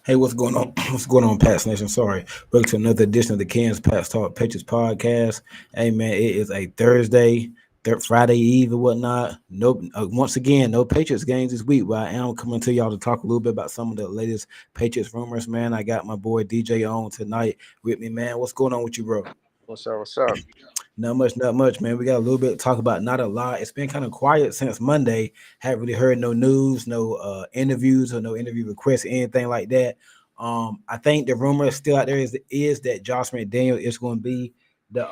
Hey, what's going on? What's going on, Pats Nation? Sorry. Welcome to another edition of the Kansas Pats Talk Patriots podcast. Hey, man, it is a Thursday, Friday Eve or whatnot. Nope. Once again, no Patriots games this week, but I am coming to y'all to talk a little bit about some of the latest Patriots rumors, man. I got my boy DJ on tonight with me, man. What's going on with you, bro? What's up? What's up? Not much, man. We got a little bit to talk about, not a lot. It's been kind of quiet since Monday. Haven't really heard no news, no interviews or no interview requests, anything like that. I think the rumor is still out there is that Josh McDaniel is going to be the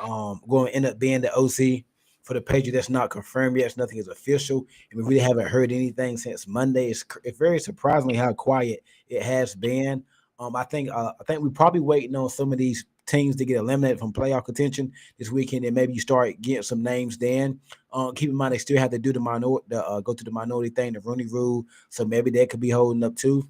going to end up being the OC for the Patriots. That's not confirmed yet. Nothing is official, and we really haven't heard anything since Monday. It's very surprisingly how quiet it has been. I think we're probably waiting on some of these teams to get eliminated from playoff contention this weekend, and maybe you start getting some names then. Keep in mind they still have to do go to the minority thing, the Rooney Rule, so maybe that could be holding up too.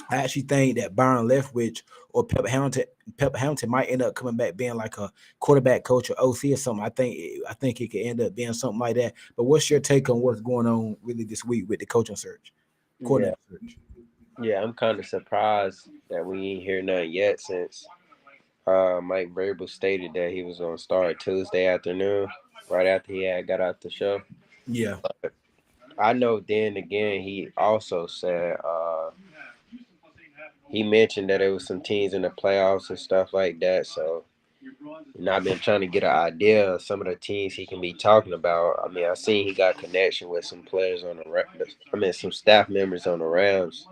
I actually think that Byron Leftwich or Pep Hamilton might end up coming back being like a quarterback coach or OC or something. I think it could end up being something like that. But what's your take on what's going on really this week with the coaching search, Yeah, coordinator search? yeah. I'm kind of surprised that we ain't hear nothing yet since Mike Vrabel stated that he was gonna start Tuesday afternoon, right after he had got out the show. Yeah, I know. Then again, he also said he mentioned that there was some teams in the playoffs and stuff like that. So, I've been trying to get an idea of some of the teams he can be talking about. I mean, I seen he got connection with some players on the some staff members on the Rams.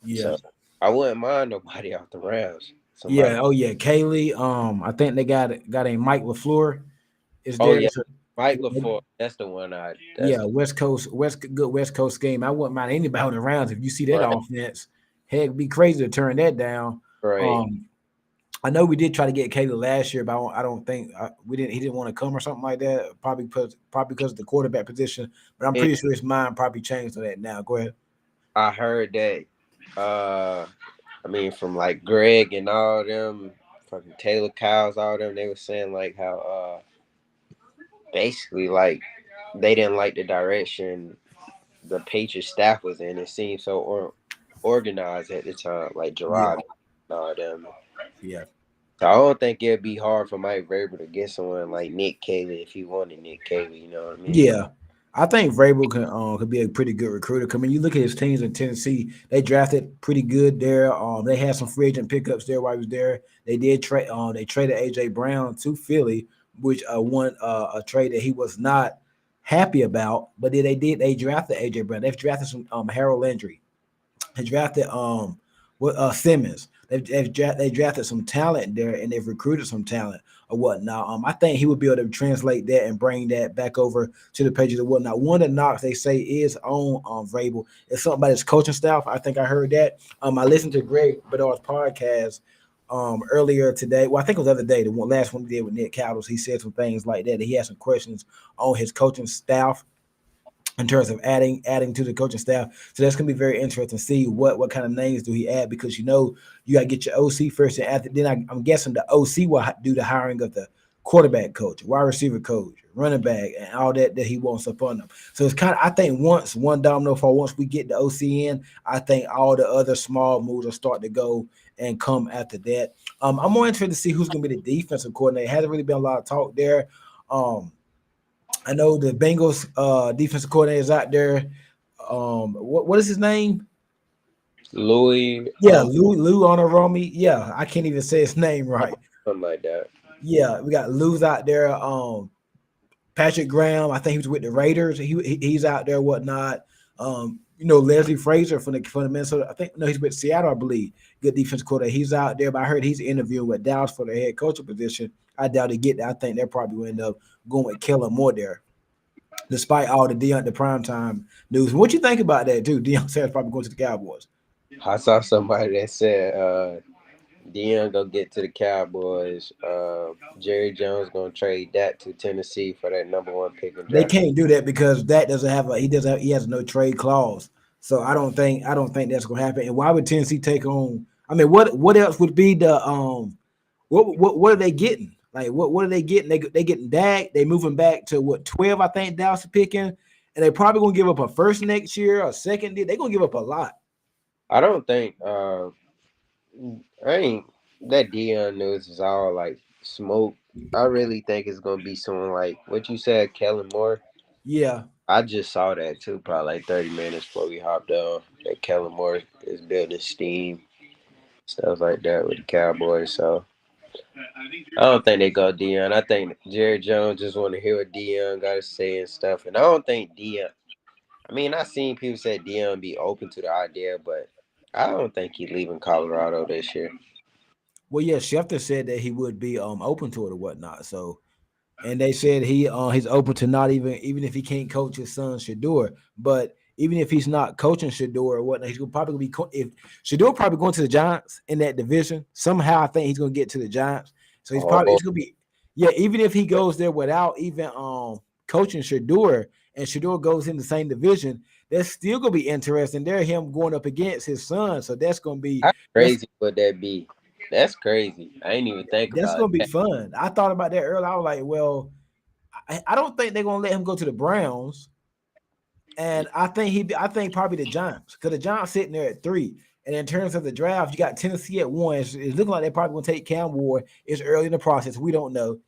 yeah. So I wouldn't mind nobody off the Rams. Somebody. Yeah, oh yeah, Kaylee. I think they got a Mike LaFleur is Oh there. yeah, So, Mike LaFleur. That's the one. yeah, That's the West Coast game. I wouldn't mind anybody on the rounds if you see that right. offense. Heck, it'd be crazy to turn that down. Right. Um, I know we did try to get Kaylee last year, but I don't think we didn't. He didn't want to come or something like that. Probably because of the quarterback position. But I'm And pretty sure his mind probably changed on that now. Go ahead. I heard that. Uh, I mean, from like Greg and all them, fucking Taylor Cows, all them, they were saying like how basically like they didn't like the direction the Patriots staff was in. It seemed so organized at the time, like Yeah, Gerard and all them. yeah. So I don't think it'd be hard for Mike Vrabel to get someone like Nick Cayley if he wanted Nick Cayley. You know what I mean? Yeah, I think Vrabel could be a pretty good recruiter. I mean, you look at his teams in Tennessee; they drafted pretty good there. They had some free agent pickups there while he was there. They did trade. They traded AJ Brown to Philly, which one a trade that he was not happy about. But then they drafted AJ Brown. They've drafted some Harold Landry. They drafted Simmons. They drafted some talent there, and they've recruited some talent or whatnot. I think he would be able to translate that and bring that back over to the pages and whatnot. One of the knocks they say is on Vrabel is something about his coaching staff. I think I heard that. I listened to Greg Bedard's podcast earlier today. Well, I think it was the other day, the last one he did with Nick Cowles. He said some things like that. He had some questions on his coaching staff in terms of adding to the coaching staff. So that's gonna be very interesting to see what kind of names do he add, because you got to get your OC first, and after then I'm guessing the OC will do the hiring of the quarterback coach, wide receiver coach, running back, and all that he wants up on them. So it's kind of, I think once one domino fall, once we get the OC in, I think all the other small moves will start to go and come after that. I'm more interested to see who's gonna be the defensive coordinator. It hasn't really been a lot of talk there. Um, I know the Bengals defensive coordinator is out there. What is his name? Louis, Yeah, Lou Honorami. Yeah, I can't even say his name right. something like that. Yeah, we got Lou's out there. Patrick Graham, I think he was with the Raiders. He's out there, whatnot. Leslie Frazier from the Minnesota. I think no, he's with Seattle, I believe. Good defense coordinator. He's out there, but I heard he's interviewing with Dallas for the head coaching position. I doubt he get that. I think they probably will end up going with Kellen Moore there, despite all the Deion the primetime news. What you think about that too? Deion Sanders probably going to the Cowboys. I saw somebody that said Dion go get to the Cowboys. Jerry Jones gonna trade that to Tennessee for that number one pick and They draft. can't do that because that doesn't have a he has no trade clause. So I don't think that's gonna happen. And why would Tennessee take on? I mean, what else would be the what are they getting? Like what are they getting? They getting Dak. They moving back to what 12? I think Dallas is picking, and they probably gonna give up a first next year, a second. They're gonna give up a lot. I don't think I ain't that Dion news is all like smoke. I really think it's gonna be someone like what you said, Kellen Moore. Yeah. I just saw that too, probably like 30 minutes before we hopped on. That Kellen Moore is building steam, stuff like that with the Cowboys. So I don't think they go Dion. I think Jerry Jones just want to hear what Dion got to say and stuff. And I don't think Dion. I mean, I seen people say Dion be open to the idea, but I don't think he's leaving Colorado this year. Well, yeah. Schefter said that he would be open to it or whatnot. So and they said he's open to not even if he can't coach his son Shador, but even if he's not coaching Shador or whatnot, he's gonna probably be if Shador probably going to the Giants in that division somehow. I think he's gonna get to the Giants, so Oh, it's gonna be yeah. Even if he goes there without even coaching Shador and Shador goes in the same division, that's still gonna be interesting. They're him going up against his son, so how that's crazy would that be? That's crazy. I ain't even think that's about gonna be that. fun. I thought about that earlier. I was like, well, I don't think they're gonna let him go to the Browns. And I think probably the Giants, because the Giants sitting there at 3. And in terms of the draft, you got Tennessee at 1. It's looking like they're probably going to take Cam Ward. It's early in the process. We don't know.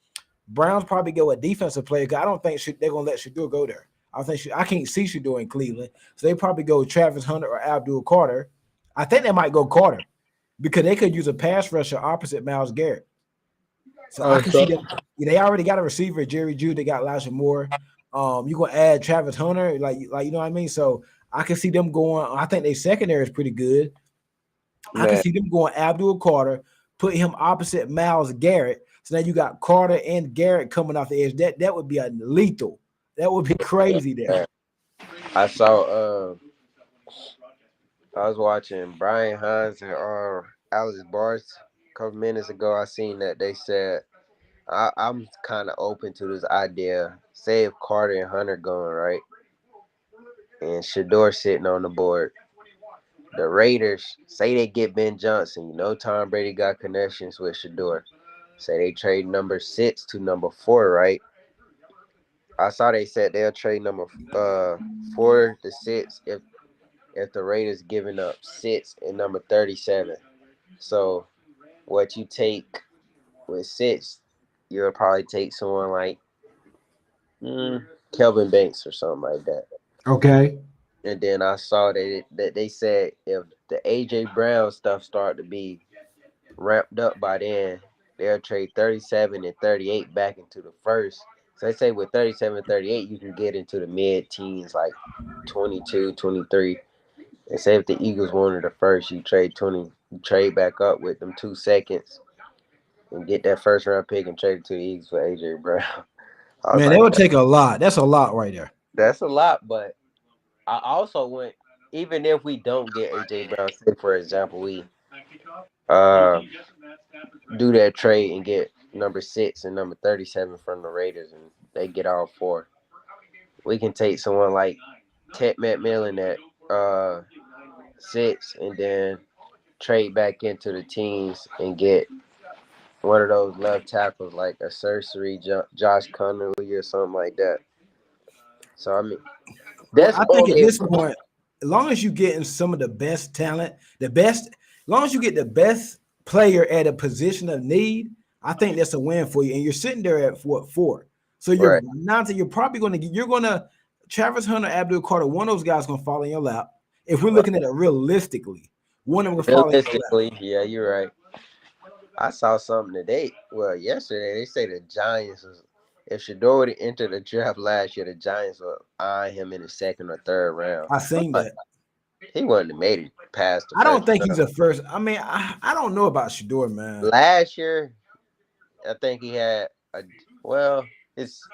Browns probably go a defensive player. Because I don't think they're going to let Shador go there. I can't see Shador in Cleveland. So they probably go Travis Hunter or Abdul Carter. I think they might go Carter because they could use a pass rusher opposite Miles Garrett. So I can So see them. Yeah, they already got a receiver, Jerry Jude. They got Elijah Moore. You gonna add Travis Hunter, like you know what I mean. So I can see them going. I think their secondary is pretty good. I can man, see them going Abdul Carter, put him opposite Miles Garrett. So now you got Carter and Garrett coming off the edge. That would be a lethal. That would be crazy there. man. I saw. I was watching Brian Hines and Alex Bars a couple minutes ago. I seen that they said I'm kind of open to this idea. Say if Carter and Hunter going right, and Shador sitting on the board. The Raiders say they get Ben Johnson. You know Tom Brady got connections with Shador. Say they trade number 6 to number 4, right? I saw they said they'll trade number 4 to 6 if the Raiders giving up 6 and number 37. So what you take with 6, you'll probably take someone like Kelvin Banks or something like that. Okay. And then I saw that they said if the AJ Brown stuff start to be ramped up by then, they'll trade 37 and 38 back into the first. So they say with 37 and 38, you can get into the mid teens like 22, 23. And say if the Eagles wanted the first, you trade back up with them 2 seconds and get that first round pick and trade it to the Eagles for AJ Brown. I was Man, that like, would take a lot. That's a lot right there. that's a lot, but I also went even if we don't get AJ Brown, say for example, we uh do that trade and get number 6 and number 37 from the Raiders and they get all 4. We can take someone like Ted McMillan at 6 and then trade back into the teams and get one of those left tackles like a Surgery, Josh Connolly or something like that. So I mean, Well, that's I think at only if this point, as long as you getting some of the best talent, as long as you get the best player at a position of need, I think that's a win for you. And you're sitting there at what 4. So you're Right. not you're probably going to get you're going to Travis Hunter, Abdul Carter. One of those guys going to fall in your lap. If we're Right. looking at it realistically, one of them will fall in your lap. Realistically, yeah, you're right. I saw something today. Well, yesterday they say the Giants was if Shador would have entered the draft last year, the Giants would eye him in the second or third round. I seen But that. he wouldn't have made it past the I don't first think he's round. a first. I mean, I don't know about Shador, man. Last year, I think he had a well, it's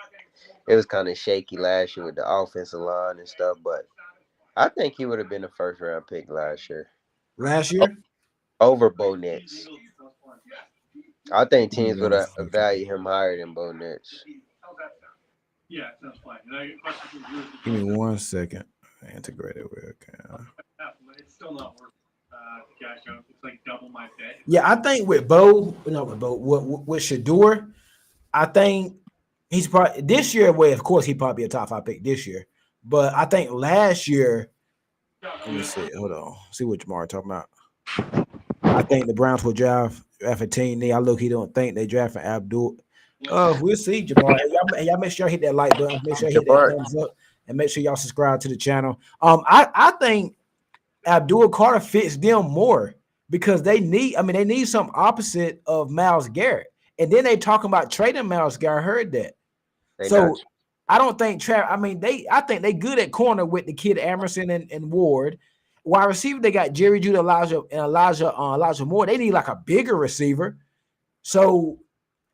it was kind of shaky last year with the offensive line and stuff, but I think he would have been a first round pick last year Last year. over Bo Nix. I think Give me teams would one have second. valued him higher than Bo Nix. Give me 1 second. Integrated with Yeah, I think with Bo, no, with Bo, with Shador, I think he's probably this year. Well, of course, he'd probably be a top five pick this year. But I think last year, let me see. Hold on. See what Jamar talking about. I think the Browns will draft after Team Knee. I look, he don't think they drafting Abdul. We'll see, Jamar. Hey, y'all make sure I hit that like button. Make sure I hit that Jabbar, thumbs up, and make sure y'all subscribe to the channel. I think Abdul Carter fits them more because they need. I mean, they need some opposite of Myles Garrett, and then they talking about trading Myles Garrett. I heard that. they not. So I don't think Trav. I mean, I think they good at corner with the kid Emerson and Ward. Wide receiver, they got Jerry Judy, Elijah Moore. They need like a bigger receiver. So,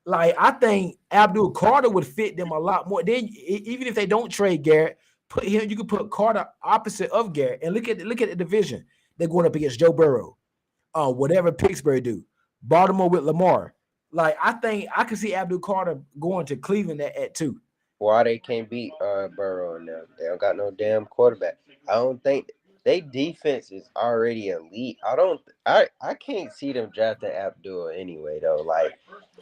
like, I think Abdul Carter would fit them a lot more. Then, even if they don't trade Garrett, put him. You could put Carter opposite of Garrett, and look at the division. They're going up against Joe Burrow. Whatever Pittsburgh do, Baltimore with Lamar. Like, I think I could see Abdul Carter going to Cleveland at 2. Why they can't beat Burrow and them? They don't got no damn quarterback. I don't think they defense is already elite. I can't see them drafting Abdul anyway though. Like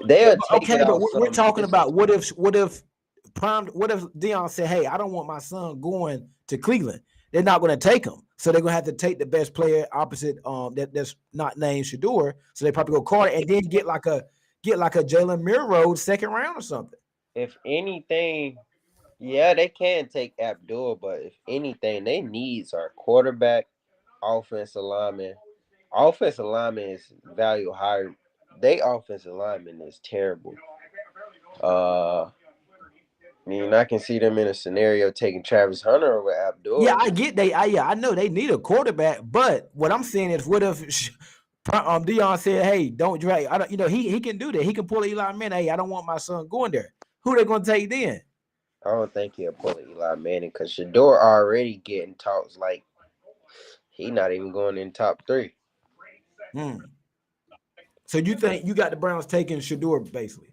they'll take it Okay, but off we're some. talking about what if Dion said, "Hey, I don't want my son going to Cleveland." They're not going to take him, so they're going to have to take the best player opposite that's not named Shador. So they probably go Carter and then get like a Jalen Milroe second round or something. If anything, yeah, they can take Abdul, but if anything, they needs are quarterback, offensive lineman. Offensive lineman is value higher. They offensive lineman is terrible. I mean, I can see them in a scenario taking Travis Hunter over Yeah, Abdul. I get I know they need a quarterback, but what I'm saying is, what if Dion said, "Hey, don't drag." I don't, he can do that. He can pull Eli Manning. Hey, I don't want my son going there. Who they going to take then? I don't think he'll pull Eli Manning because Shador already getting talks like he not even going in top three. Hmm. So you think you got the Browns taking Shador basically?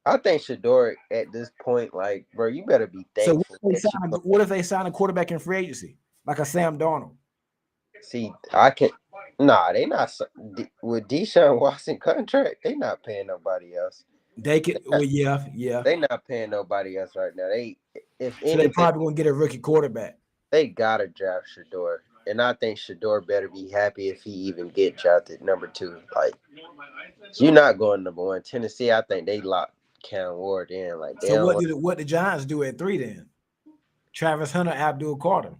I think Shador at this point, like, bro, you better be So what thankful if they that sign you a, don't what if they sign a quarterback in free agency like a Sam Darnold? see. I can nah, they not with Deshaun Watson contract. They not paying nobody else. They They could. not, Well, yeah, yeah. they not paying nobody else right now. They, if So they anything, probably gonna get a rookie quarterback. they gotta draft Shador, and I think Shador better be happy if he even get drafted number two. Like, you're not going number one. Tennessee, I think they locked Cam Ward in. Like, they So don't what want. did what the Giants do at 3 then? Travis Hunter, Abdul Carter.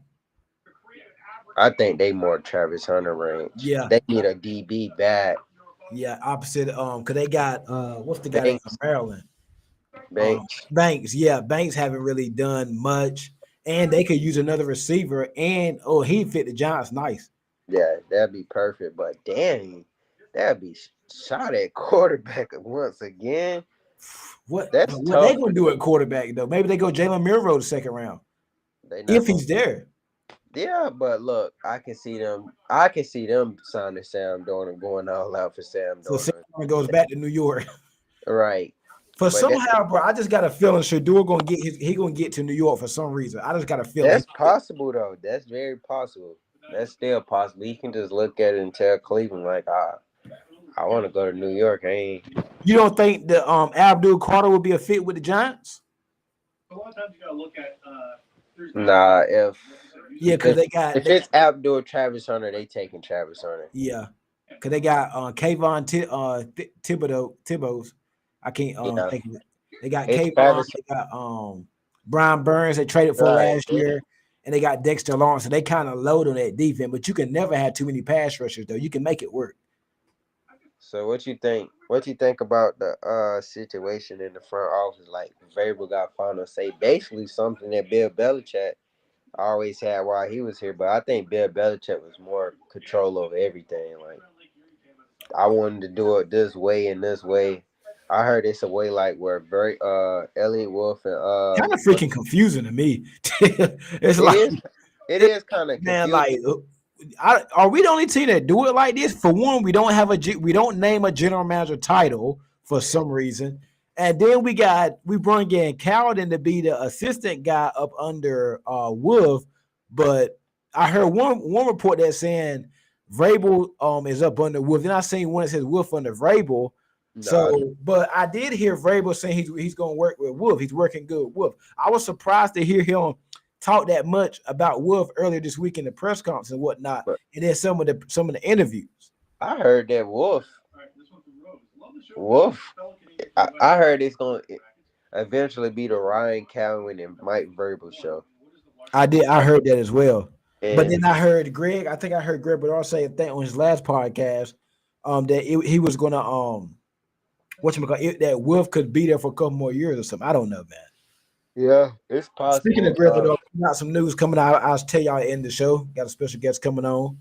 I think they more Travis Hunter range. Yeah, They need a DB bad. yeah. Opposite. Cause they got what's the guy in Banks, Maryland? Banks. Banks. Yeah, Banks haven't really done much, and they could use another receiver. And he fit the Giants nice. Yeah, that'd be perfect. But dang, that'd be shot at quarterback once again. That's What they tough gonna for do them. at quarterback though? Maybe they go Jalen Milroe the second round They not if gonna. he's there. Yeah, but look, I can see them. I can see them signing Sam Darnold, going all out for Sam So Darnold. Sam goes back to New York. Right, For but somehow, bro, I just got a feeling Shador he gonna get to New York for some reason. I just got a feeling. that's possible though. That's very possible. That's still possible. You can just look at it and tell Cleveland like, I want to go to New York. I ain't. You don't think the Abdul Carter would be a fit with the Giants? Nah, Yeah, because if they got if it's Abdul Travis Hunter, they taking Travis Hunter. yeah, because they got Kayvon Thibodeaux. I can't Yeah, think of it. They got It's Kayvon. Travis. They got Brian Burns. They traded for Right. last year, and they got Dexter Lawrence. So they kind of load on that defense. But you can never have too many pass rushers, though. You can make it work. So what you think? What you think about the situation in the front office? Like Vrabel got final say, basically something that Bill Belichick always had while he was here. But I think Bill Belichick was more control over everything. Like I wanted to do it this way and this way. I heard it's a way like where very Elliot Wolf and Kind of freaking confusing to me. It's it like, is it it, is kind of man, confusing. like, are we the only team that do it like this? For one, we don't name a general manager title for some reason, and then we bring in Cowden to be the assistant guy up under Wolf. But I heard one report that's saying Vrabel is up under Wolf. Then I seen one that says Wolf under Vrabel. Nah, So, but I did hear Vrabel saying he's going to work with Wolf. He's working good with Wolf. I was surprised to hear him talk that much about Wolf earlier this week in the press conference and whatnot, but and then some of the interviews. I heard that Wolf. I heard it's going to eventually be the Ryan Calvin and Mike Vrabel show. I heard that as well. But And then I heard Greg. I think I heard Greg Bedard say a thing on his last podcast, that he was gonna that Wolf could be there for a couple more years or something. I don't know, man. yeah, it's Speaking possible. of Greg Bedard, we got some news coming out. I'll tell y'all at the end of the show. Got a special guest coming on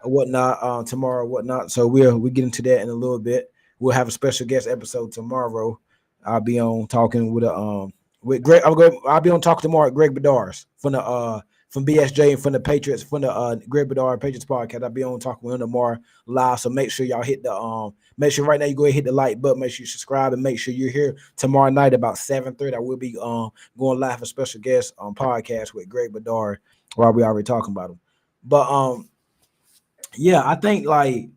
or whatnot tomorrow, or whatnot. So we'll get into that in a little bit. We'll have a special guest episode tomorrow. I'll be on talking with Greg. I'll be on talking tomorrow at Greg Bedars from BSJ and from the Patriots from the Greg Bedard Patriots podcast. I'll be on talking with him tomorrow live. So make sure y'all hit the make sure right now you go ahead and hit the like button. Make sure you subscribe and make sure you're here tomorrow night about 7:30. I will be going live for special guest on podcast with Greg Bedard while we already talking about him. But yeah, I think like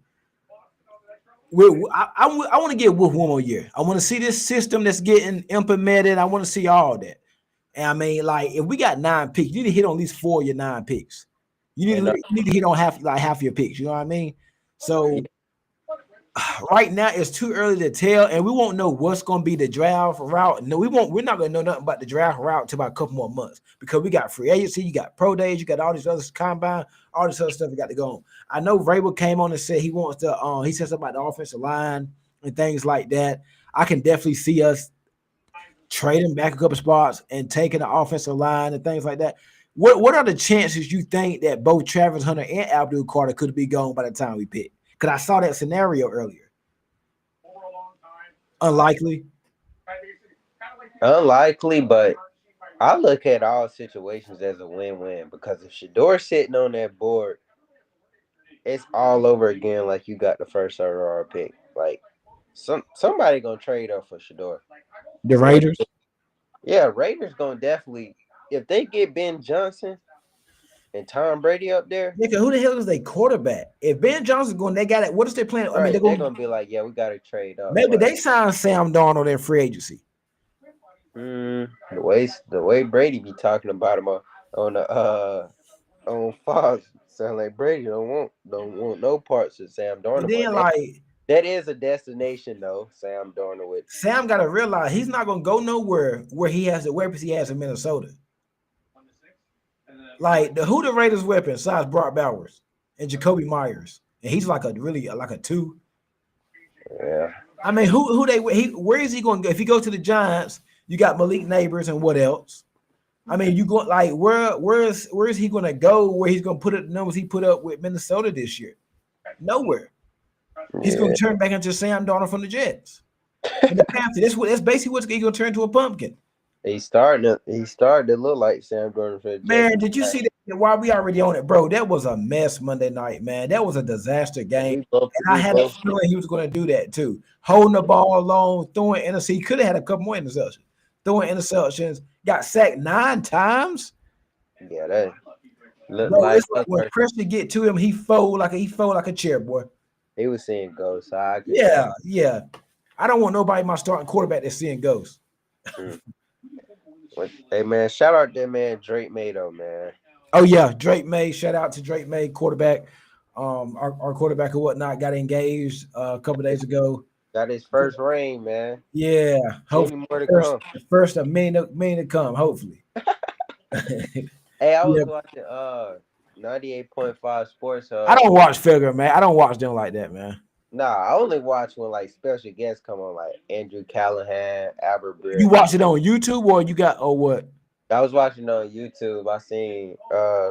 I want to get Wolf one more year. I want to see this system that's getting implemented. I want to see all that. And I mean, like, if we got 9 picks, you need to hit on at least 4 of your 9 picks. And You need to hit on half your picks. You know what I mean? yeah, So right now it's too early to tell, and we won't know what's going to be the draft route. No, we won't. We're not going to know nothing about the draft route until about a couple more months because we got free agency, you got pro days, you got all these other combine, all this other stuff we got to go on. I know Vrabel came on and said he wants to. He said something about the offensive line and things like that. I can definitely see us trading back a couple spots and taking the offensive line and things like that. What are the chances you think that both Travis Hunter and Abdul Carter could be gone by the time we pick? Because I saw that scenario earlier. Unlikely. unlikely, but I look at all situations as a win-win because if Shador's sitting on that board, it's all over again. Like you got the first overall pick. Like somebody gonna trade up for Shador. The And Raiders. yeah, Raiders gonna definitely if they get Ben Johnson and Tom Brady up there, Nigga, who the hell is their quarterback? If Ben Johnson's going, they got it. What is they playing? I mean, right? they're They're going. gonna be like, yeah, we gotta trade up. Maybe But they sign Sam Darnold in free agency. the way Brady be talking about him on the on Fox, sound like Brady don't want no parts of Sam And Darnold. But then like that is a destination though. Sam Darnold with Sam got to realize he's not going to go nowhere where he has the weapons he has in Minnesota. Like who the Raiders weapon besides Brock Bowers and Jacoby Myers, and he's like a really like a 2. yeah. I mean, where is he going to go? If he go to the Giants, you got Malik Neighbors and what else? I mean, you go like where is he going to go? Where he's going to put up the numbers he put up with Minnesota this year? Nowhere. He's going Yeah, to turn back into Sam Darnold from the Jets and the Panthers. That's basically what's he's going to turn into a pumpkin. He started to look like Sam Darnold for the Jets. Man, did you see that? Why we already on it, bro? That was a mess Monday night, man. That was a disaster game. And I We had a both feeling he was going to do that too. Holding the ball long, throwing interceptions. He could have had a couple more interceptions. Throwing interceptions. Got sacked 9 times. yeah, that looked Bro, like it's like when us. pressure get to him, he fold like a chair, boy. He was seeing ghosts. So I could tell. Yeah, yeah. I don't want nobody my starting quarterback that's seeing ghosts. Mm. Hey man, shout out that man Drake Mato, man. Oh yeah, Drake May. Shout out to Drake May, quarterback. Our quarterback or whatnot got engaged a couple days ago. Got his first ring, man. Yeah, hopefully Many more to come. the first of many to come. Hopefully. Hey, I Yeah, was watching 98.5 Sports I Hub. don't watch figure, man. I don't watch them like that, man. Nah, I only watch when like special guests come on, like Andrew Callahan, Albert You Britt. watch it on YouTube or you got or what? I was watching on YouTube. I seen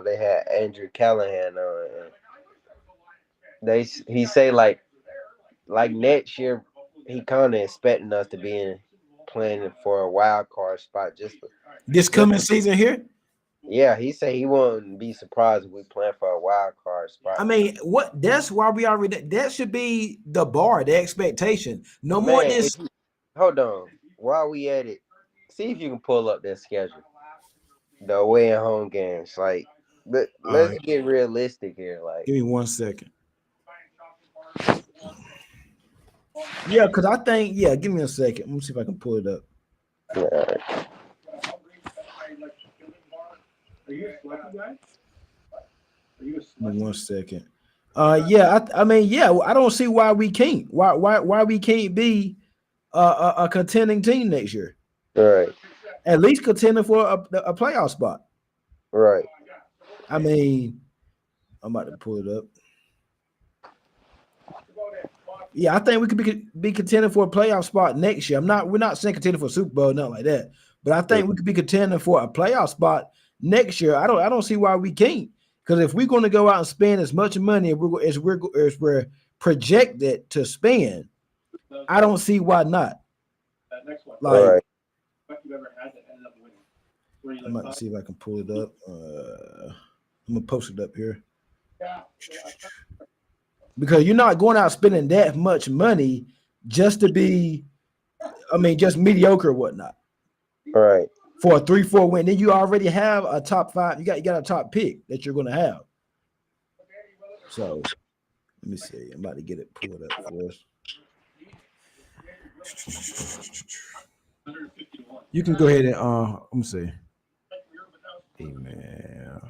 they had Andrew Callahan on. And he say like next year he kind of expecting us to be in playing for a wild card spot This just coming season here? yeah. He said he wouldn't be surprised if we playing for a wild card I spot. mean, what? That's why we already. That should be the bar, the expectation. No more Man, this. hold on, while we at it, see if you can pull up that schedule, the away and home games. Like All let's right, get realistic here. Like give me 1 second. Yeah, because I think. Yeah, give me a second. Let me see if I can pull it up. uh, Give me 1 second. Yeah, I mean, yeah, I don't see why we can't. Why we can't be a contending team next year? right, At least contending for a playoff spot. right, I mean, I'm about to pull it up. Yeah, I think we could be contending for a playoff spot next year. We're not saying contending for a Super Bowl, nothing like that. But I think we could be contending for a playoff spot next year. I don't see why we can't. Because if we're going to go out and spend as much money as we're projected to spend, I don't see why not. Like right. I'm about to see if I can pull it up. I'm gonna post it up here because you're not going out spending that much money just to be, I mean, just mediocre or whatnot Right. for a 3-4 win. Then you already have a top five. You got a top pick that you're going to have. So let me see. I'm about to get it pulled up for us. You can go ahead and let me see. Email.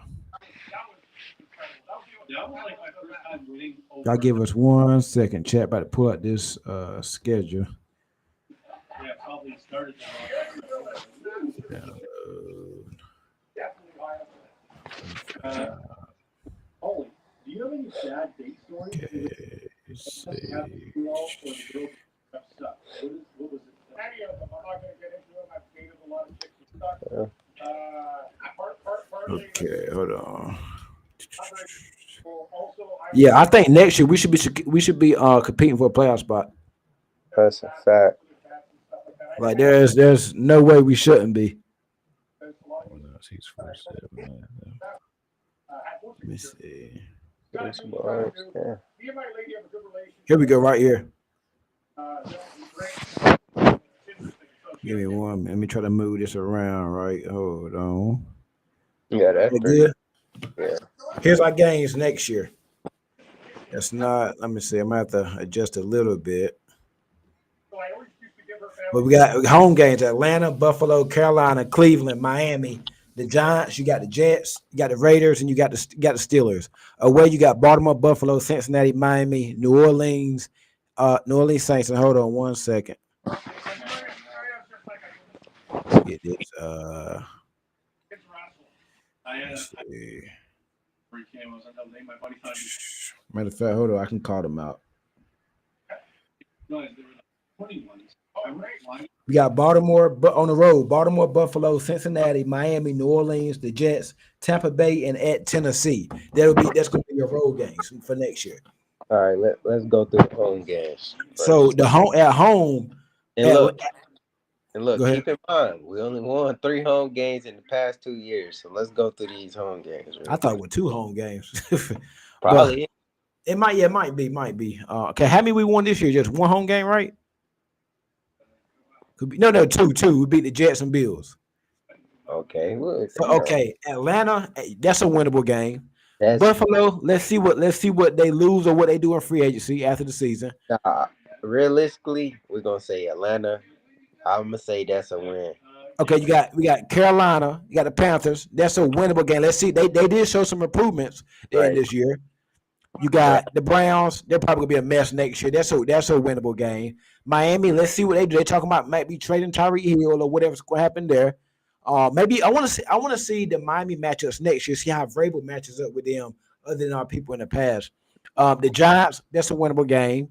Y'all give us 1 second. Chat about to pull out this schedule. Download. Okay. Let's see. Okay, hold on. Yeah, I think next year we should be competing for a playoff spot. That's a fact. Like there's no way we shouldn't be. Oh, no, 647. Let me see. Yeah. Here we go, right here. Give me one. Let me try to move this around. Right, hold on. Yeah, that's That pretty. good. Yeah. Here's our games next year. That's not. Let me see. I'm gonna have to adjust a little bit. But we got home games: Atlanta, Buffalo, Carolina, Cleveland, Miami, the Giants. You got the Jets. You got the Raiders, and you got the Steelers. Away, you got Baltimore, Buffalo, Cincinnati, Miami, New Orleans, New Orleans Saints. And hold on 1 second. Get this. Let's see. Matter of fact, hold on. I can call them out. We got Baltimore, but on the road, Baltimore, Buffalo, Cincinnati, Miami, New Orleans, the Jets, Tampa Bay, and at Tennessee. That's going to be your road games for next year. All right, let's go through the home games So first. the home at home. And look, Go ahead. keep in mind, we only won 3 home games in the past 2 years. So let's go through these home games. I thought it were 2 home games, but Probably. it might. Yeah, might be. Okay, how many we won this year? Just 1 home game, right? Could be no, two. We beat the Jets and Bills. Okay. Well, So okay, Atlanta, that's a winnable game. that's Buffalo, let's see what they lose or what they do in free agency after the season. realistically, we're gonna say Atlanta. I'm gonna say that's a win. Okay, we got Carolina, you got the Panthers. That's a winnable game. Let's see. They did show some improvements in Right. this year. You Right. got the Browns. They're probably gonna be a mess next year. That's a winnable game. Miami. Let's see what they do. They're talking about might be trading Tyreek Hill or whatever's going to happen there. Maybe I want to see the Miami matchups next year. See how Vrabel matches up with them, other than our people in the past. The Giants. That's a winnable game.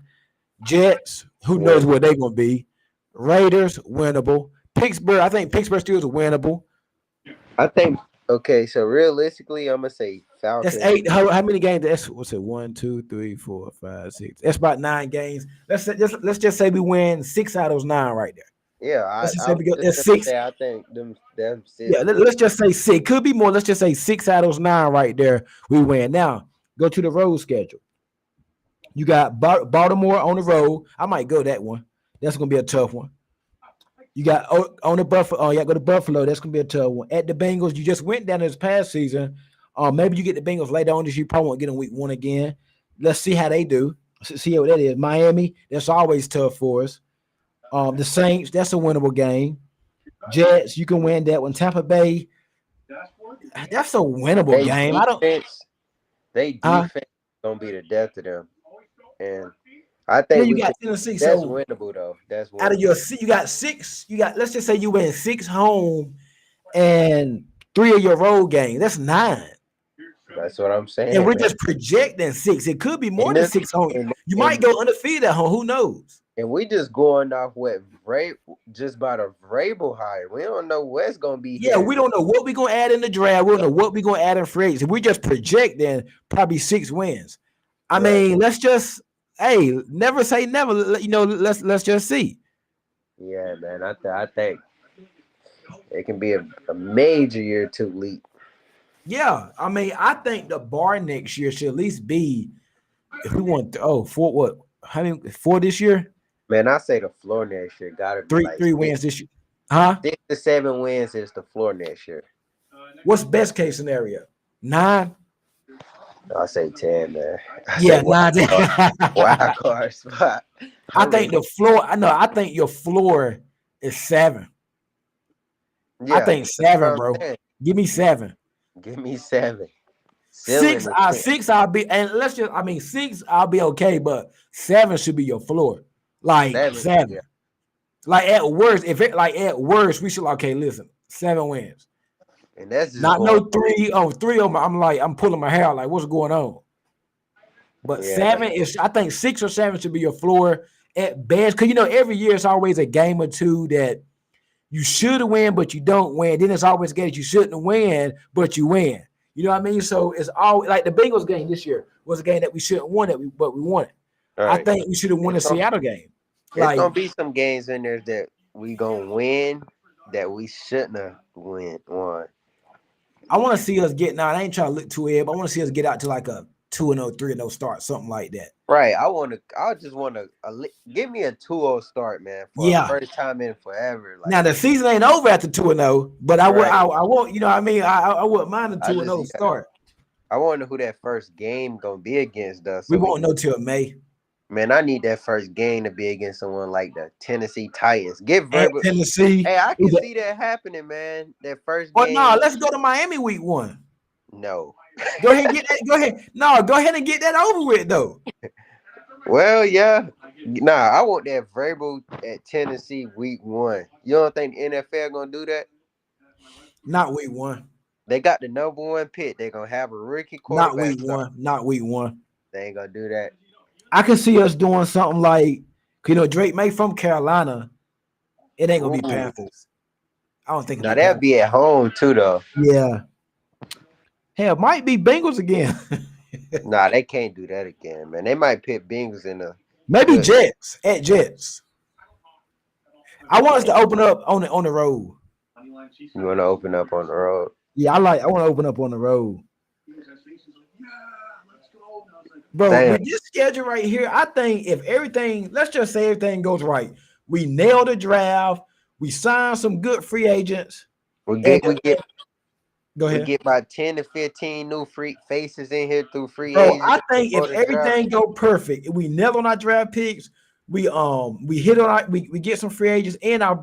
Jets. Who Yeah. knows where they're gonna be? Raiders. Winnable. Pittsburgh. I think Pittsburgh still is winnable. I think okay, so realistically I'm gonna say That's Falcons. eight. How many games? That's what's it? One, two, three, four, five, six. That's about 9 games. Let's just say we win 6 out of those 9 right there. Yeah, Let's just I say was we go. just That's gonna six. say I think them Yeah, six wins. let's just say six. Could be more. Let's just say 6 out of those 9 right there. We win. Now go to the road schedule. You got Baltimore on the road. I might go that one. That's gonna be a tough one. You got on the Buffalo. Oh, yeah, go to Buffalo. That's gonna be a tough one. At the Bengals, you just went down this past season. Maybe you get the Bengals later on this year. You probably won't get them week 1 again. Let's see how they do. See what that is. Miami, that's always tough for us. The Saints, that's a winnable game. Jets, you can win that one. Tampa Bay, that's a winnable They game. I don't. defense, they Uh, defense gonna be the death of them. And I then think you we got can Tennessee. that's So winnable though. That's out of your winnable. you got 6. You got, let's just say you win 6 home and 3 of your road games. That's 9. That's what I'm And we're saying, man. just projecting 6. It could be more And than this 6 home. and You might and go undefeated at home. Who knows? and we just going off what just by the Vrabel hire. We don't know what's gonna be Yeah, here. we don't know what we're gonna add in the draft. We don't know what we're gonna add in free agency. We're just projecting probably 6 wins. I Right. mean, let's just never say never. Let's just see. Yeah, man. I think it can be a major year to leap. Yeah, I mean, I think the bar next year should at least be if we want four what? How many 4 this year? Man, I say the floor next year gotta be Three like three six, wins this year. Huh? 6 to 7 wins is the floor next year. What's best case scenario? 9? I say 10, man. I say Yeah, 9. wild card spot. I I'm think ready. the floor. I know. I think your floor is 7. I Yeah, think that's what 7, I'm bro. saying. Give me 7. Give me 7. Six, Ceiling is 10. 6, I'll be, and let's just, I mean, 6, I'll be okay, but 7 should be your floor. Like 7, 7. yeah. Like at worst, if it like at worst, we should okay. Listen, 7 wins. And that's just Not going no 3. Oh, 3 of them. I'm like, I'm pulling my hair out. Like, what's going on? But yeah. 7 is, I think 6 or 7 should be your floor at best. Because every year it's always a game or two that you should win, but you don't win. Then it's always a game that you shouldn't win, but you win. You know what I mean? So it's always like the Bengals game this year was a game that we shouldn't win but we won it. All I right. think we should have won It's the gonna, Seattle game. it's Like gonna be some games in there that we gonna win that we shouldn't have won. I want to see us get now. I ain't trying to look too ahead, but I want to see us get out to like a 2-0, 3-0 start, something like that. Right. I just wanna give me a 2-0 start, man, for a Yeah. first time in forever. Now Like the season ain't over after 2-0, but I would right. I won't, you know what I mean? I wouldn't mind a I 2-0 just start. I wonder who that first game gonna be against us We so we won't can. know till May. Man, I need that first game to be against someone like the Tennessee Titans. Give At verbal. Tennessee. Hey, I can Either, see that happening, man. That first or no, game. let's go to Miami week 1. No. Go ahead and get that. Go ahead. No, go ahead and get that over with though. Well, yeah. Nah, I want that verbal at Tennessee week 1. You don't think the NFL gonna do that? Not week 1. They got the number 1 pick. They're gonna have a rookie Not quarterback week start. 1. Not week 1. They ain't gonna do that. I can see us doing something like, Drake May from Carolina. It ain't gonna be Ooh. Panthers. I don't think it'll Now be that'll Panthers. be at home too, though. Yeah. Hell, it might be Bengals again. Nah, they can't do that again, man. They might pick Bengals in a Maybe good. Jets at Jets. I want us to open up on the road. You want to open up on the road? Yeah, I want to open up on the road. Bro, Damn, with this schedule right here, I think if everything, let's just say everything goes right, we nail the draft, we sign some good free agents, we and get we get go we ahead. get about 10 to 15 new free faces in here through free Bro, agency I think before if the draft. everything go perfect, if we nail on our draft picks, we hit on we get some free agents in our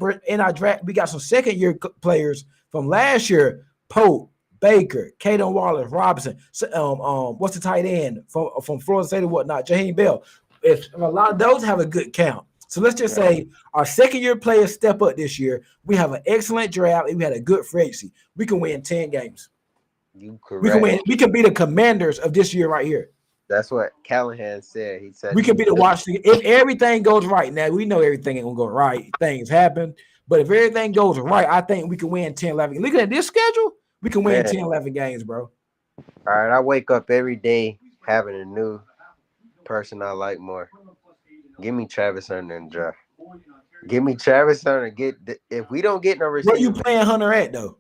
draft. We got some second year players from last year. Pope, Baker, Kaden Wallace, Robinson. What's the tight end from Florida State and whatnot? Jaheim Bell. If a lot of those have a good count. So let's just say our second year players step up this year. We have an excellent draft. And we had a good free agency. We can win 10 games. You We can correct. win. We can be the Commanders of this year right here. That's what Callahan said. He said We he can be the Washington. If everything goes right, now we know everything ain't gonna go right. Things happen. But if everything goes right, I think we can win 10, 11. Looking at this schedule, we can win man. 10, 11 games, bro. All right, I wake up every day having a new person I like more. Give me Travis Hunter and draft. Give me Travis Hunter. If we don't get no Where you receiver, playing Hunter at though?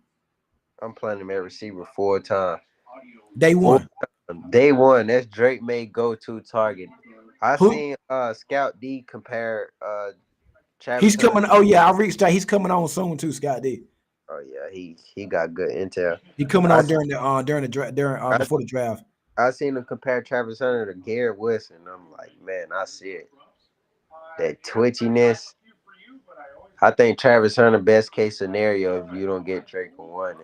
I'm playing him at receiver full time. Day Full one. time. Day one. That's Drake May go-to target. I Who? seen Scout D compare He's Travis Hunter. coming. Oh yeah, I reached out. He's coming on soon too, Scott D. Oh yeah, he got good intel. He coming I on during the draft I, before the draft. I seen him compare Travis Hunter to Garrett Wilson. I'm like, man, I see it. That twitchiness. I think Travis Hunter best case scenario if you don't get Drake for one.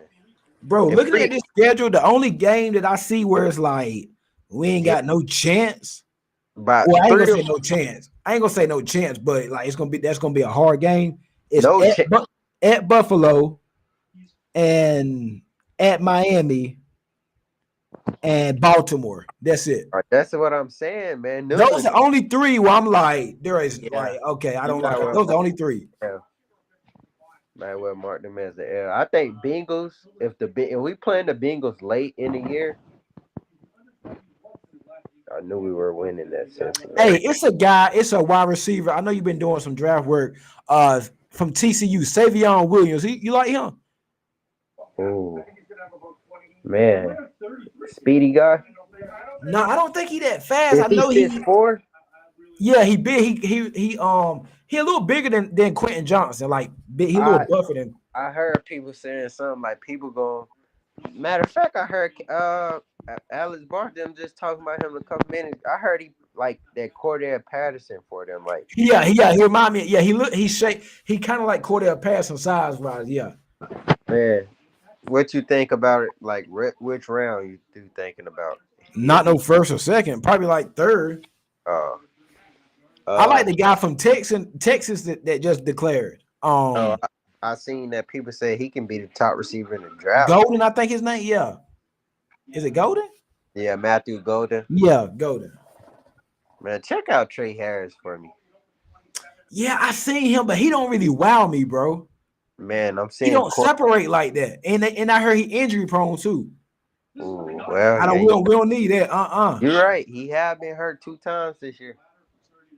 Bro, And looking at free this schedule, the only game that I see where it's like we ain't get got no chance. about Well, I ain't gonna three or say no chance. I ain't gonna say no chance, but like that's gonna be a hard game. It's no chance. at Buffalo and at Miami and Baltimore. That's it. That's what I'm saying, man. Them Those the are only three where I'm like, there is yeah. like, okay, I You don't might like well those are mark only three. might well mark them as the L. I think Bengals. If we playing the Bengals late in the year, I knew we were winning that Hey, Cincinnati. it's a wide receiver. I know you've been doing some draft work from TCU, Savion Williams. You like him? Ooh, man, speedy guy. No, I don't think he that fast. I Is he know six he four? yeah, he big. He a little bigger than Quentin Johnson. Like big, he a little I buffer than. I heard people saying something like people going. Matter of fact, I heard Alex Barth them just talking about him a couple minutes. I heard he like that Cordell Patterson for them. Like, He remind me. Yeah, he kind of like Cordell Patterson size wise. Yeah, man, what you think about it? Like, which round you thinking about? If not he, no first or second, probably like third. uh, I like uh, the guy from Texas that just declared. oh, I seen that people say he can be the top receiver in the draft. Golden, I think his name. Yeah, is it Golden? Yeah, Matthew Golden. Yeah, Golden. Man, check out Trey Harris for me. Yeah, I seen him, but he don't really wow me, bro. Man, I'm He seeing don't separate like that, and I heard he injury prone too. Ooh, well, I yeah, don't we don't need that. you're right. He have been hurt 2 times this year.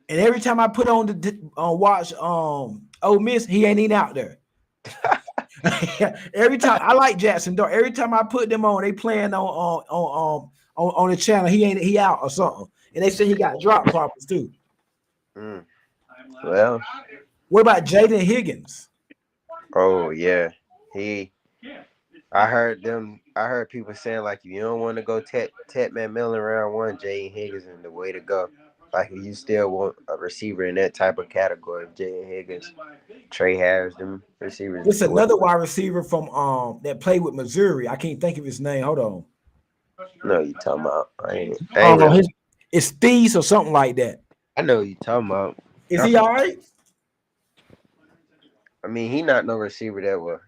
And every time I put on watch Ole Miss, he ain't even out there. Every time I like Jackson Dart. Every time I put them on, they playing on the channel. He out or something. And they say he got drop problems too. Mm. Well, What about Jaden Higgins? oh yeah, he. I heard people saying like, if you don't want to go Ted McMillan round one, Jay Higgins is the way to go. Like, if you still want a receiver in that type of category, Jay Higgins, Trey Harris, them receivers is It's the way. another wide receiver from that played with Missouri. I can't think of his name. Hold on. No, you talking about? I ain't really. It's Thies or something like that. I know you talking about. Is he all right? I mean, he not no receiver that will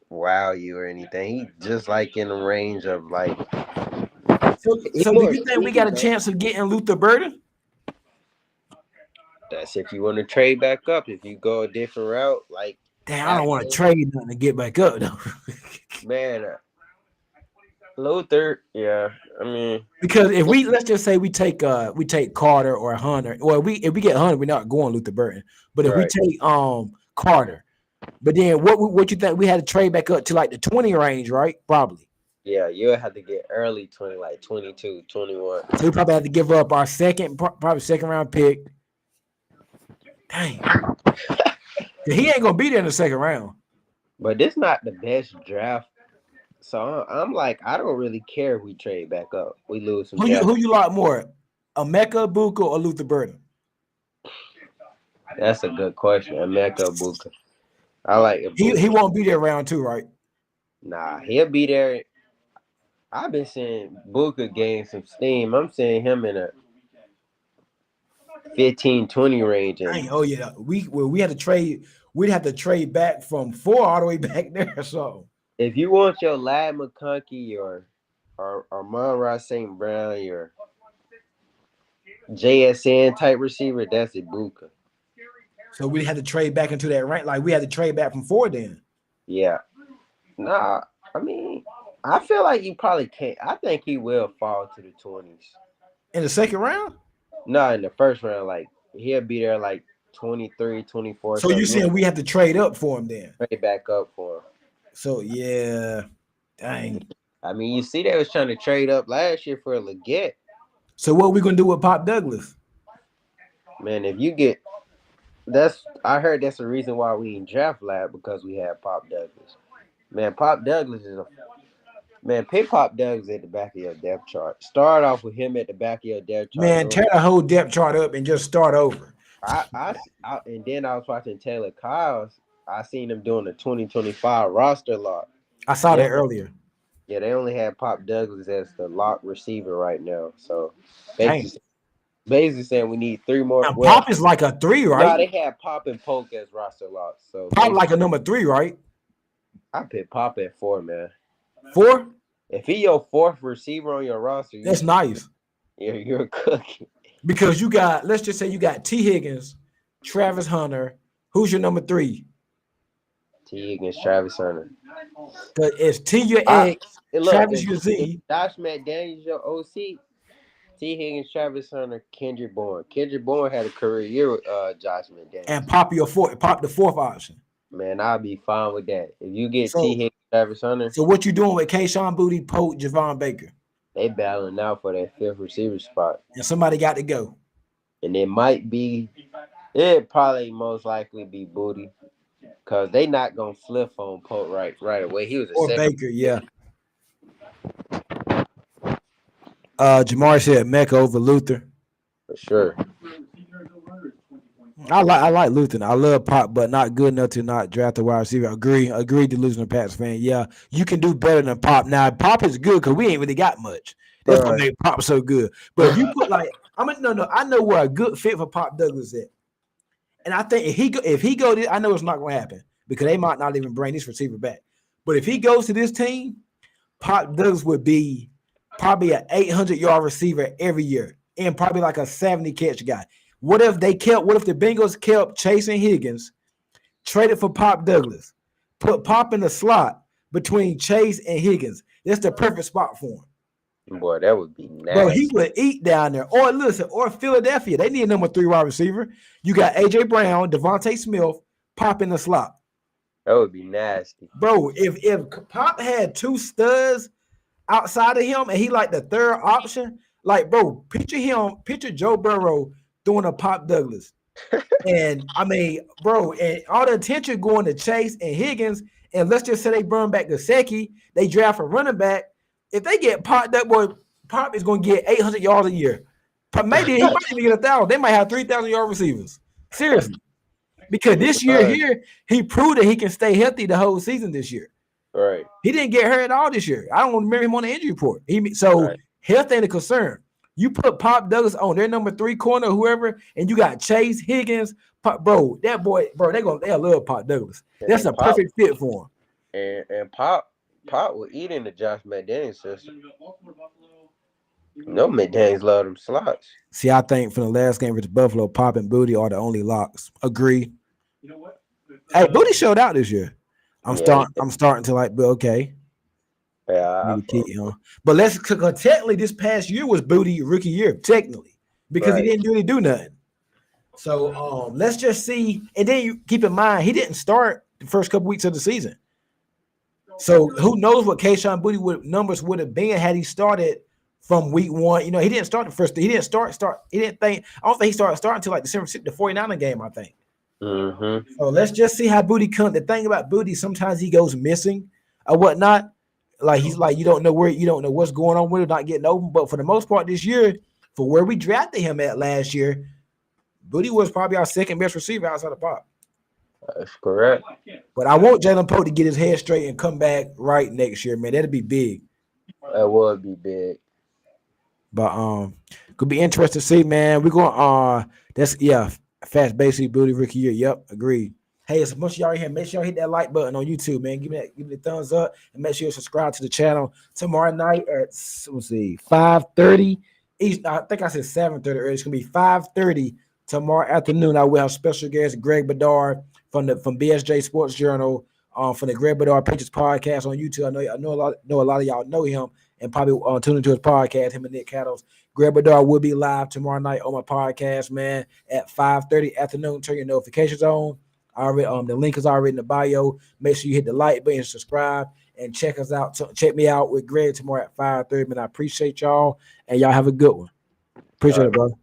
wow you or anything. He just like in the range of like. He So do more you think we got speedy a though. chance of getting Luther Burden? That's if you want to trade back up. If you go a different route, like Damn, I don't want to after trade nothing to get back up though. man, Luther. Yeah, I mean, Because if let's just say we take Carter or Hunter, or if we get Hunter, we're not going Luther Burton. But if we right. take Carter, but then what you think we had to trade back up to like the 20 range, right? Probably. Yeah, you'll have to get early 20, like 22, 21. So we probably have to give up our probably second round pick. Dang. He ain't gonna be there in the second round. But this not the best draft. So I'm like, I don't really care if we trade back up. We lose some draft. Who you like more? Emeka Buka or Luther Burden? That's a good question. Emeka Buka. I like Ibuka. He won't be there round two, right? Nah, he'll be there. I've been seeing Booker gain some steam. I'm seeing him in a 15-20 range. And Dang, oh yeah, we had to trade. We'd have to trade back from 4 all the way back there. So if you want your Lad McConkey or Monroe St. Brown, your JSN type receiver, that's Ibuka. we had to trade back into that rank. Like we had to trade back from 4 then. Yeah. Nah, I mean, I feel like he probably can't. I think he will fall to the 20s. In the second round? No, in the first round, like he'll be there like 23, 24. So So you you saying we have to trade up for him then? trade back up for him. So yeah, dang. I mean, you see, they was trying to trade up last year for a Leggett. So what we gonna do with Pop Douglas? Man, if you get I heard that's the reason why we in draft lab because we had Pop Douglas. Man, Pop Douglas is a man. Pick Pop Douglas at the back of your depth chart. Start off with him at the back of your depth chart. Man, tear the whole depth chart up and just start over. And then I was watching Taylor Kyle's. I seen him doing the 2025 roster lock. I saw They that earlier. Yeah, they only had Pop Douglas as the lock receiver right now. So Dang. basically saying we need 3 more. Now, Well, Pop is like a 3, no, right? they had Pop and Polk as roster locks. So Pop like a number 3, right? I pick Pop at 4, man. 4? If he your 4th receiver on your roster, That's nice. You're a cookie. Because you got, let's just say you got T. Higgins, Travis Hunter. Who's your number 3? T Higgins, Travis Hunter. It's T your X, Travis your if Z. Josh McDaniels your OC, T Higgins, Travis Hunter, Kendrick Bourne. Kendrick Bourne had a career year with Josh McDaniels. And Pop the 4th option. Man, I'll be fine with that. If you get So, T Higgins, Travis Hunter. So what you doing with Kayshawn Boutte, Pope, Javon Baker? They battling out for that 5th receiver spot. And somebody got to go. And it probably most likely be Booty. Because they not going to flip on Pope right away. He was a Or second. Baker, yeah. Jamar said Mecca over Luther. For sure. I like Luther. I love Pop, but not good enough to not draft a wide receiver. Agreed to losing a Pats fan. Yeah, you can do better than Pop. Now Pop is good because we ain't really got much. That's what make Pop so good. But if you put I know where a good fit for Pop Douglas is. And I think if he go, I know it's not going to happen because they might not even bring this receiver back. But if he goes to this team, Pop Douglas would be probably an 800-yard receiver every year and probably like a 70-catch guy. What if the Bengals kept chasing Higgins, traded for Pop Douglas, put Pop in the slot between Chase and Higgins? That's the perfect spot for him. Boy, that would be nasty. Bro, he would eat down there. Or Philadelphia. They need a number 3 wide receiver. You got AJ Brown, Devontae Smith, Pop in the slot. That would be nasty. Bro, if Pop had 2 studs outside of him and he like the 3rd option, like, bro, picture Joe Burrow doing a Pop Douglas. And I mean, bro, and all the attention going to Chase and Higgins, and let's just say they burn back Gesicki, they draft a running back. If they get Pop, that boy Pop is going to get 800 yards a year. But maybe he might even get 1,000. They might have 3,000-yard receivers. Seriously. Because this year here, he proved that he can stay healthy the whole season this year. Right. He didn't get hurt at all this year. I don't remember him on the injury report. Health ain't a concern. You put Pop Douglas on their number 3 corner, whoever, and you got Chase, Higgins, Pop, bro, they'll love Pop Douglas. That's a perfect fit for him. And Pop will eat in the Josh McDaniels system. No, McDaniels love them slots. See, I think from the last game versus Buffalo, Pop and Booty are the only locks. Agree. You know what? Hey, Booty showed out this year. I'm starting to like, but okay. Yeah, but technically this past year was Booty rookie year, technically, because he didn't really do nothing. So let's just see. And then you keep in mind he didn't start the first couple weeks of the season. So who knows what Kayshawn Booty numbers would have been had he started from week 1. You know, he didn't start the first. He didn't start. He didn't think. I don't think he started until like December 6th, the 49er game, I think. Mm-hmm. So let's just see how Booty comes. The thing about Booty, sometimes he goes missing or whatnot. Like he's like you don't know what's going on with him, not getting open. But for the most part this year, for where we drafted him at last year, Booty was probably our 2nd best receiver outside of Pop. That's correct. But I want Jalen Pope to get his head straight and come back right next year, man. That'd be big. That would be big. But could be interesting to see, man. We're going that's fast basic booty rookie year. Yep, agreed. Hey, as much as y'all here, make sure y'all hit that like button on YouTube, man. Give me the thumbs up and make sure you subscribe to the channel tomorrow night at let's see, 5:30. I think I said 7:30 earlier. It's gonna be 5:30 tomorrow afternoon. I will have special guest Greg Bedard from BSJ Sports Journal, from the Greg Bedard Patriots podcast on YouTube. I know a lot of y'all know him and probably tune into his podcast, him and Nick Cattles. Greg Bedard will be live tomorrow night on my podcast, man, at 5:30 afternoon. Turn your notifications on. Already, the link is already in the bio. Make sure you hit the like button, subscribe, and check us out. Check me out with Greg tomorrow at 5:30. Man, I appreciate y'all, and y'all have a good one. All Appreciate it, right. bro.